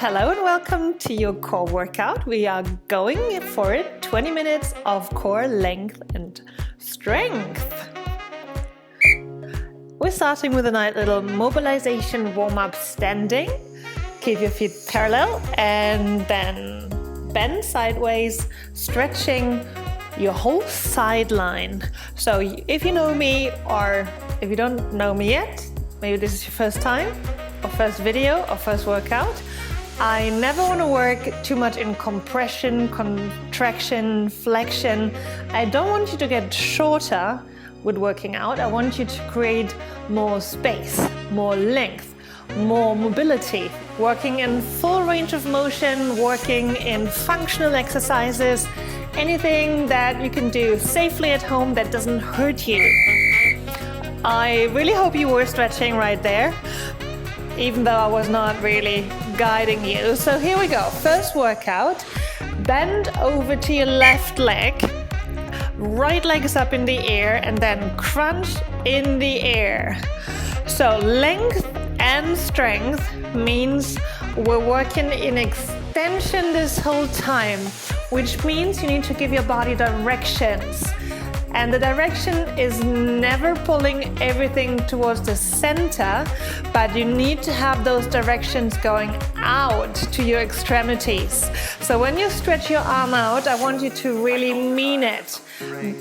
Hello and welcome to your core workout. We are going for it 20 minutes of core length and strength. We're starting with a nice little mobilization warm-up standing. Keep your feet parallel and then bend sideways, stretching your whole sideline. So if you know me or if you don't know me yet, maybe this is your first time or first video or first workout, I never want to work too much in compression, contraction, flexion. I don't want you to get shorter with working out. I want you to create more space, more length, more mobility, working in full range of motion, working in functional exercises, anything that you can do safely at home that doesn't hurt you. I really hope you were stretching right there, even though I was not really guiding you. So here we go. First workout, bend over to your left leg, right leg is up in the air and then crunch in the air. So length and strength means we're working in extension this whole time, which means you need to give your body directions. And the direction is never pulling everything towards the center, but you need to have those directions going out to your extremities. So when you stretch your arm out, I want you to really mean it.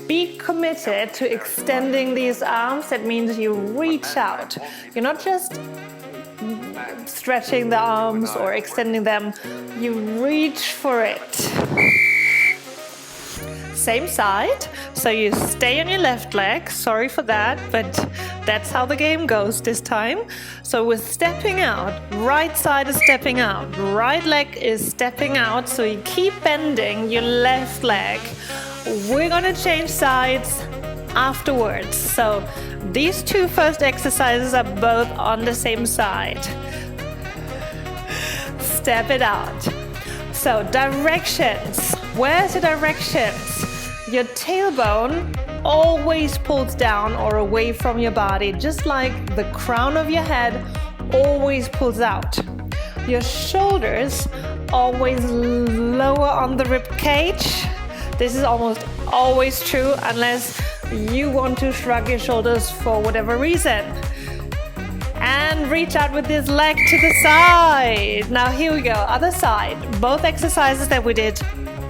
Be committed to extending these arms. That means you reach out. You're not just stretching the arms or extending them, you reach for it. Same side, so you stay on your left leg. Sorry for that, but that's how the game goes this time. So we're stepping out, right side is stepping out, right leg is stepping out, so you keep bending your left leg. We're gonna change sides afterwards. So these two first exercises are both on the same side. Step it out. So directions, where's the directions? Your tailbone always pulls down or away from your body, just like the crown of your head always pulls out. Your shoulders always lower on the rib cage. This is almost always true unless you want to shrug your shoulders for whatever reason. And reach out with this leg to the side. Now here we go, other side. Both exercises that we did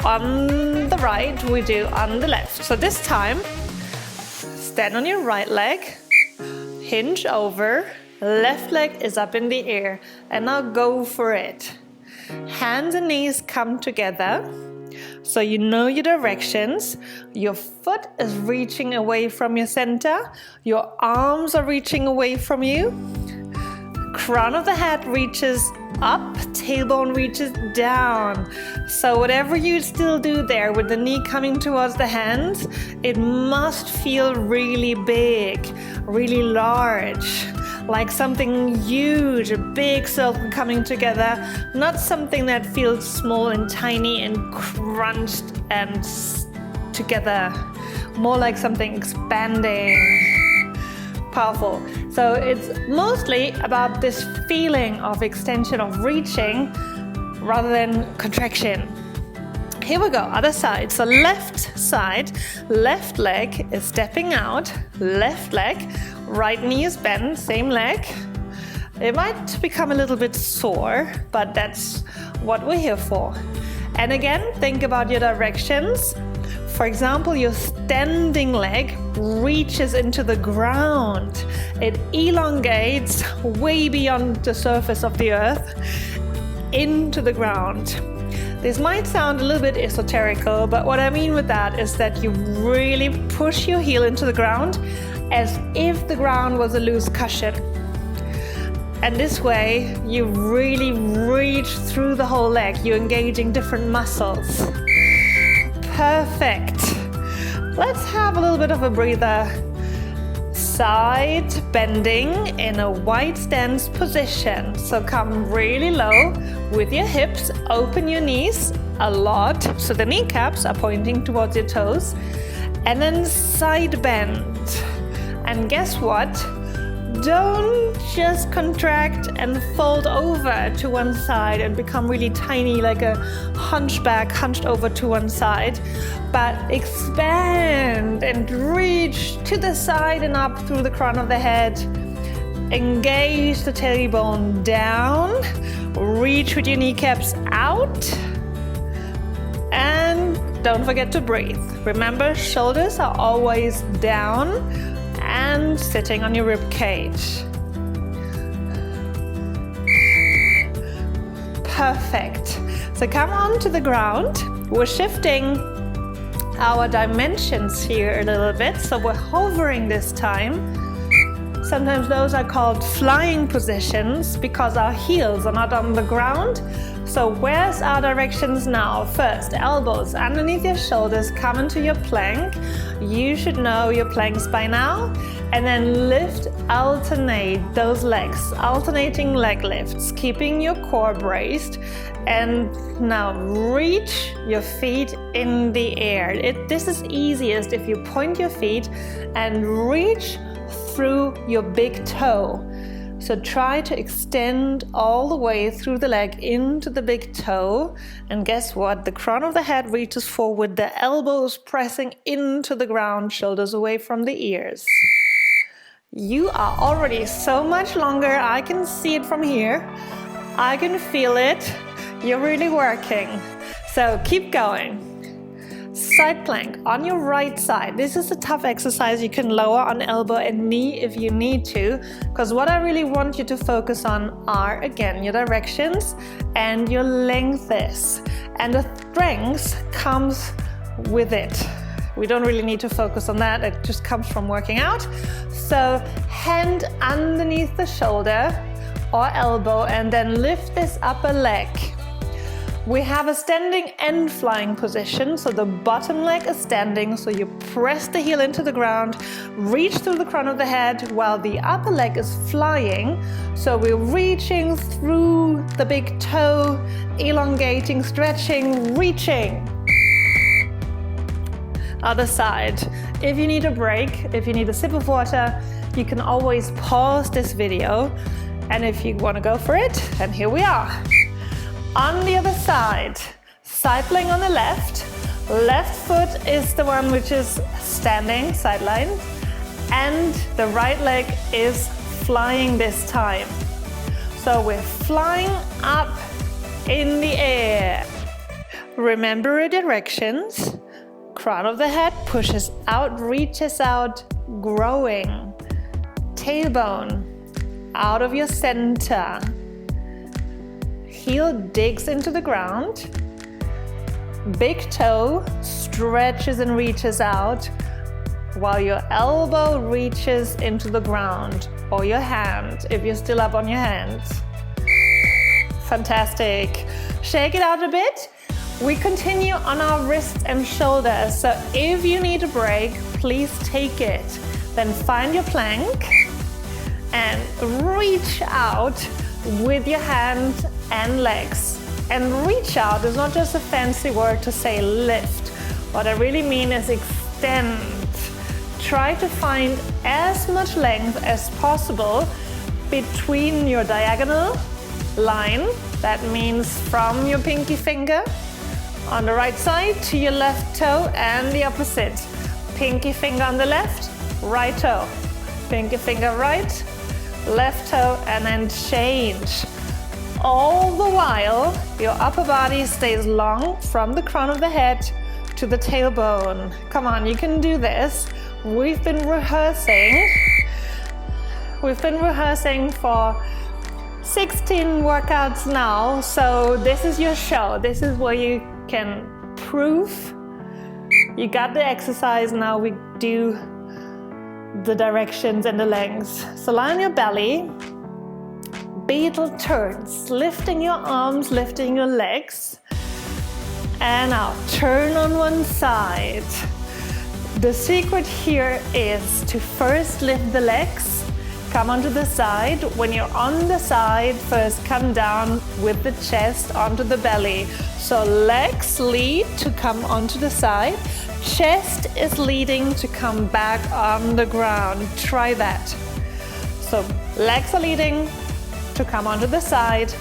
on the right, we do on the left. So this time, stand on your right leg, hinge over, left leg is up in the air, and now go for it. Hands and knees come together, so you know your directions. Your foot is reaching away from your center, your arms are reaching away from you, crown of the head reaches up, tailbone reaches down. So whatever you still do there with the knee coming towards the hands, it must feel really big, really large, like something huge, a big circle coming together, not something that feels small and tiny and crunched and together, more like something expanding. Powerful. So it's mostly about this feeling of extension, of reaching, rather than contraction. Here we go, other side. So left side, left leg is stepping out, left leg, right knee is bent, same leg. It might become a little bit sore, but that's what we're here for. And again, think about your directions. For example, your standing leg reaches into the ground. It elongates way beyond the surface of the earth into the ground. This might sound a little bit esoterical, but what I mean with that is that you really push your heel into the ground as if the ground was a loose cushion. And this way, you really reach through the whole leg. You're engaging different muscles. Perfect. Let's have a little bit of a breather. Side bending in a wide stance position. So come really low with your hips, open your knees a lot so the kneecaps are pointing towards your toes, and then side bend. And guess what? Don't just contract and fold over to one side and become really tiny like a hunchback hunched over to one side, but expand and reach to the side and up through the crown of the head. Engage the tailbone down, reach with your kneecaps out, and don't forget to breathe. Remember, shoulders are always down and sitting on your rib cage. Perfect. So come on to the ground. We're shifting our dimensions here a little bit, so we're hovering this time. Sometimes those are called flying positions because our heels are not on the ground. So where's our directions now? First, elbows underneath your shoulders, come into your plank. You should know your planks by now. And then lift, alternate those legs, alternating leg lifts, keeping your core braced. And now reach your feet in the air. This is easiest if you point your feet and reach through your big toe. So try to extend all the way through the leg into the big toe. And guess what? The crown of the head reaches forward, the elbows pressing into the ground, shoulders away from the ears. You are already so much longer. I can see it from here. I can feel it. You're really working. So keep going. Side plank on your right side. This is a tough exercise. You can lower on elbow and knee if you need to, because what I really want you to focus on are, again, your directions and your lengths. And the strength comes with it. We don't really need to focus on that. It just comes from working out. So hand underneath the shoulder or elbow and then lift this upper leg. We have a standing and flying position, so the bottom leg is standing, so you press the heel into the ground, reach through the crown of the head while the upper leg is flying, so we're reaching through the big toe, elongating, stretching, reaching. Other side. If you need a break, if you need a sip of water, you can always pause this video, and if you want to go for it, then here we are. On the other side, cycling on the left foot is the one which is standing, sideline, and the right leg is flying this time. So we're flying up in the air. Remember your directions. Crown of the head pushes out, reaches out, growing. Tailbone out of your center. Heel digs into the ground, big toe stretches and reaches out while your elbow reaches into the ground, or your hand if you're still up on your hands. Fantastic. Shake it out a bit. We continue on our wrists and shoulders, so if you need a break, please take it. Then find your plank and reach out with your hand and legs. And reach out is not just a fancy word to say lift. What I really mean is extend. Try to find as much length as possible between your diagonal line. That means from your pinky finger on the right side to your left toe, and the opposite. Pinky finger on the left, right toe. Pinky finger right, left toe, and then change. All the while, your upper body stays long from the crown of the head to the tailbone. Come on, you can do this. We've been rehearsing for 16 workouts now, so this is your show. This is where you can prove you got the exercise. Now we do the directions and the lengths. So lie on your belly. Beetle turns, lifting your arms, lifting your legs, and now turn on one side. The secret here is to first lift the legs, come onto the side. When you're on the side, first come down with the chest onto the belly. So legs lead to come onto the side, chest is leading to come back on the ground. Try that. So legs are leading to come onto the side.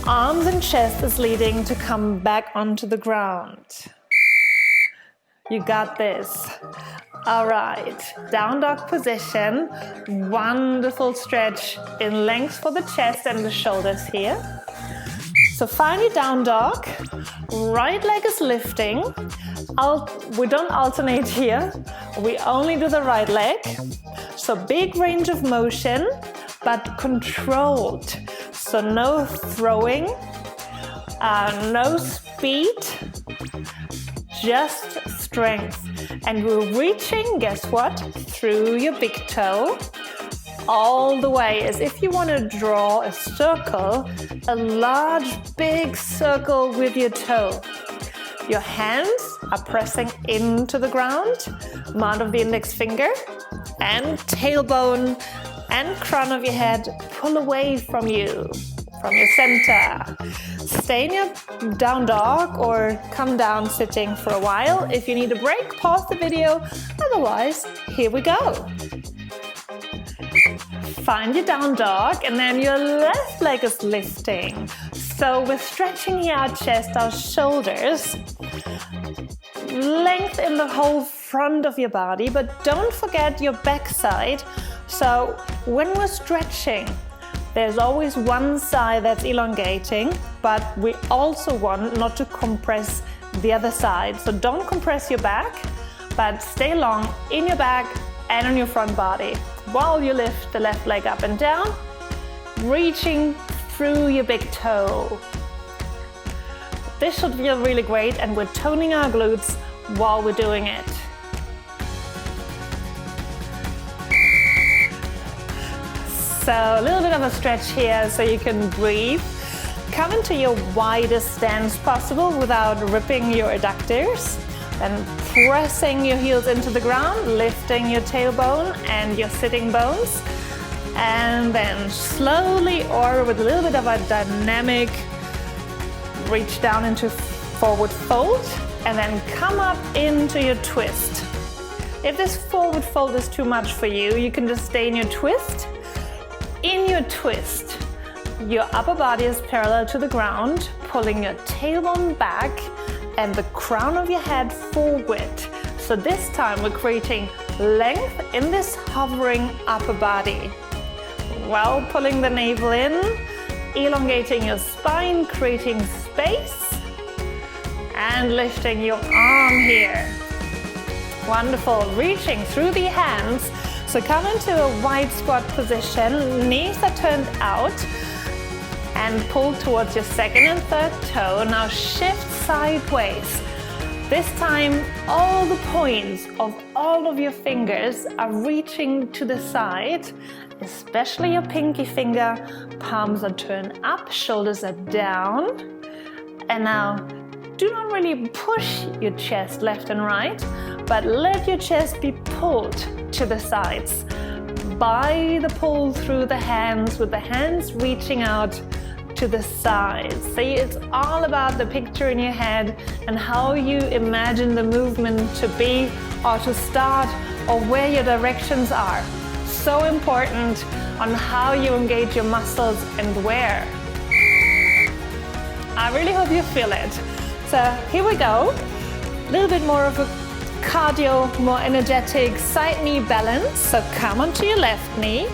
Arms and chest is leading to come back onto the ground. You got this. All right, down dog position. Wonderful stretch in length for the chest and the shoulders here. So find your down dog. Right leg is lifting. We don't alternate here. We only do the right leg. So big range of motion, but controlled. So no throwing, no speed, just strength. And we're reaching, guess what? Through your big toe, all the way, as if you want to draw a circle, a large, big circle with your toe. Your hands are pressing into the ground, amount of the index finger, and tailbone and crown of your head pull away from you, from your center. Stay in your down dog or come down sitting for a while. If you need a break, pause the video. Otherwise, here we go. Find your down dog and then your left leg is lifting. So we're stretching here our chest, our shoulders. Length in the whole front of your body, but don't forget your back side. So when we're stretching, there's always one side that's elongating, but we also want not to compress the other side. So don't compress your back, but stay long in your back and on your front body while you lift the left leg up and down, reaching through your big toe. This should feel really great, and we're toning our glutes while we're doing it. So a little bit of a stretch here so you can breathe. Come into your widest stance possible without ripping your adductors. Then pressing your heels into the ground, lifting your tailbone and your sitting bones. And then slowly, or with a little bit of a dynamic, reach down into forward fold and then come up into your twist. If this forward fold is too much for you, you can just stay in your twist. In your twist, your upper body is parallel to the ground, pulling your tailbone back and the crown of your head forward. So this time we're creating length in this hovering upper body. While pulling the navel in, elongating your spine, creating space, and lifting your arm here. Wonderful, reaching through the hands. So come into a wide squat position, knees are turned out, and pull towards your second and third toe. Now shift sideways. This time, all the points of all of your fingers are reaching to the side, especially your pinky finger. Palms are turned up, shoulders are down. And now, do not really push your chest left and right, but let your chest be pulled to the sides by the pull through the hands, with the hands reaching out to the sides. See, it's all about the picture in your head and how you imagine the movement to be or to start, or where your directions are. So important on how you engage your muscles and where. I really hope you feel it. So here we go. A little bit more of a cardio, more energetic side knee balance. So come onto your left knee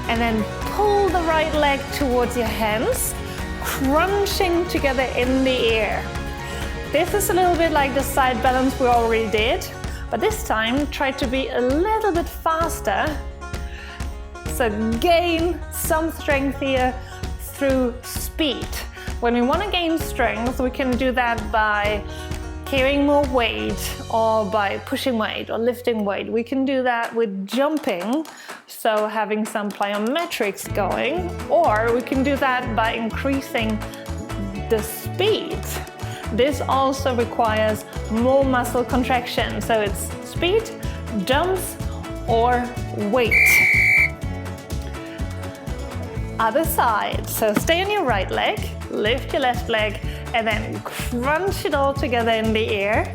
and then pull the right leg towards your hands, crunching together in the air. This is a little bit like the side balance we already did, but this time try to be a little bit faster. So gain some strength here through speed. When we want to gain strength, we can do that by carrying more weight, or by pushing weight or lifting weight. We can do that with jumping, so having some plyometrics going, or we can do that by increasing the speed. This also requires more muscle contraction, so it's speed, jumps, or weight. Other side, so stay on your right leg, lift your left leg, and then crunch it all together in the air.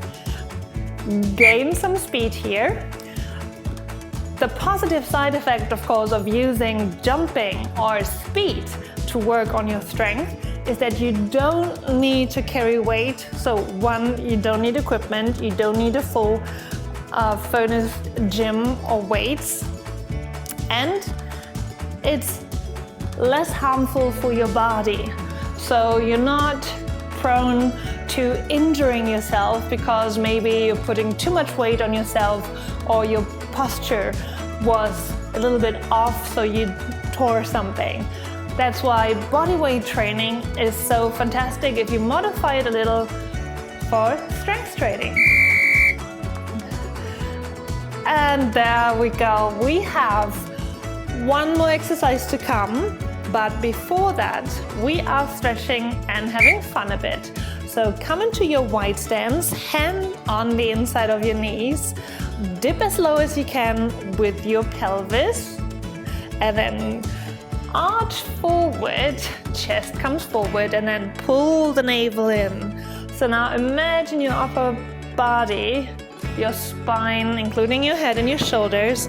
Gain some speed here. The positive side effect, of course, of using jumping or speed to work on your strength is that you don't need to carry weight. So one, you don't need equipment, you don't need a full furnace gym or weights, and it's less harmful for your body. So you're not prone to injuring yourself because maybe you're putting too much weight on yourself or your posture was a little bit off, so you tore something. That's why bodyweight training is so fantastic if you modify it a little for strength training. And there we go. We have one more exercise to come, but before that, we are stretching and having fun a bit. So come into your wide stance, hand on the inside of your knees, dip as low as you can with your pelvis, and then arch forward, chest comes forward, and then pull the navel in. So now imagine your upper body, your spine, including your head and your shoulders,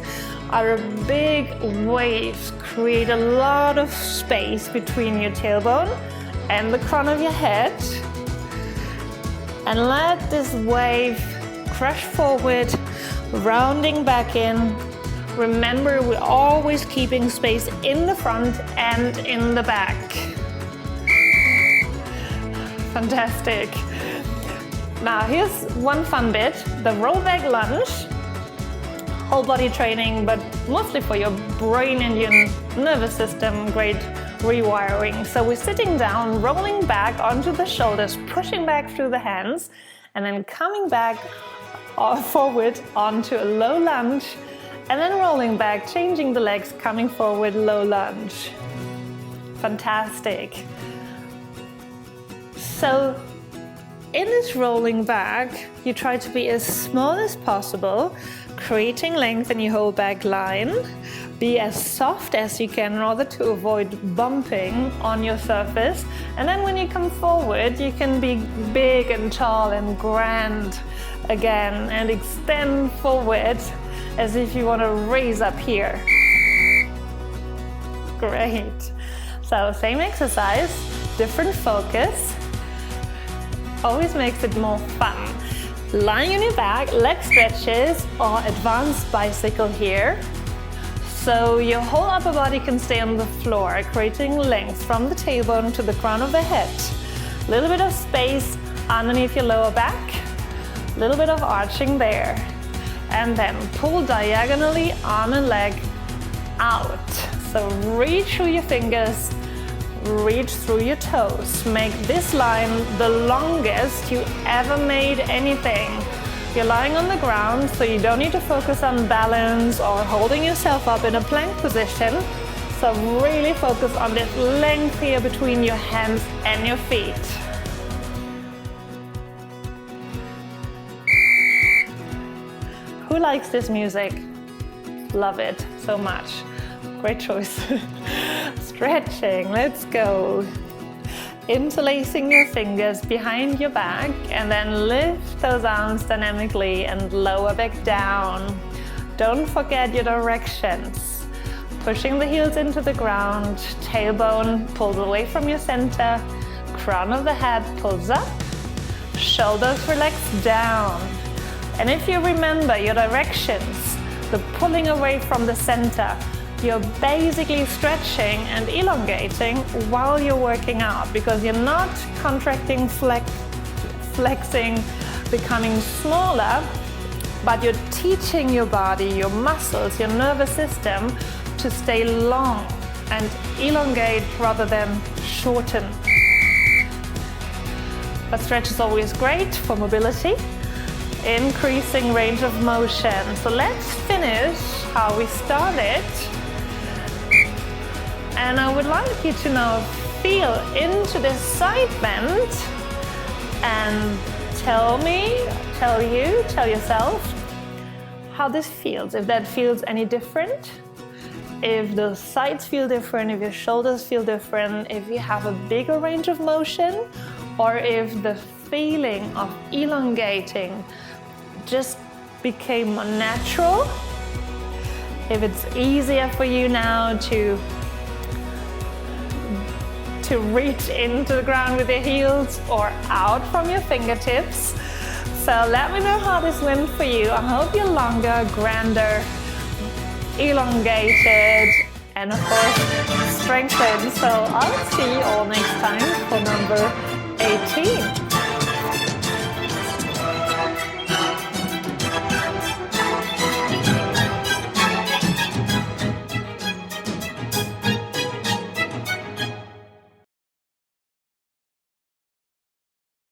are big waves. Create a lot of space between your tailbone and the crown of your head. And let this wave crush forward, rounding back in. Remember, we're always keeping space in the front and in the back. Fantastic. Now here's one fun bit, the roll back lunge. Whole body training, but mostly for your brain and your nervous system, great rewiring. So we're sitting down, rolling back onto the shoulders, pushing back through the hands, and then coming back forward onto a low lunge, and then rolling back, changing the legs, coming forward, low lunge. Fantastic. So in this rolling back, you try to be as small as possible, creating length in your whole back line. Be as soft as you can in order to avoid bumping on your surface. And then when you come forward, you can be big and tall and grand again and extend forward as if you want to raise up here. Great. So same exercise, different focus. Always makes it more fun. Lying on your back, leg stretches or advanced bicycle here. So your whole upper body can stay on the floor, creating length from the tailbone to the crown of the head. A little bit of space underneath your lower back, a little bit of arching there. And then pull diagonally arm and leg out. So reach through your fingers, reach through your toes. Make this line the longest you ever made anything. You're lying on the ground, so you don't need to focus on balance or holding yourself up in a plank position. So really focus on this length here between your hands and your feet. Who likes this music? Love it so much. Great choice. Stretching, let's go. Interlacing your fingers behind your back and then lift those arms dynamically and lower back down. Don't forget your directions. Pushing the heels into the ground, tailbone pulls away from your center, crown of the head pulls up, shoulders relax down. And if you remember your directions, the pulling away from the center, you're basically stretching and elongating while you're working out because you're not contracting, flexing, becoming smaller, but you're teaching your body, your muscles, your nervous system to stay long and elongate rather than shorten. But stretch is always great for mobility, increasing range of motion. So let's finish how we started. And I would like you to now feel into this side bend and tell yourself how this feels. If that feels any different, if the sides feel different, if your shoulders feel different, if you have a bigger range of motion, or if the feeling of elongating just became more natural. if it's easier for you now to reach into the ground with your heels or out from your fingertips. So let me know how this went for you. I hope you're longer, grander, elongated, and of course strengthened. So I'll see you all next time for number 18.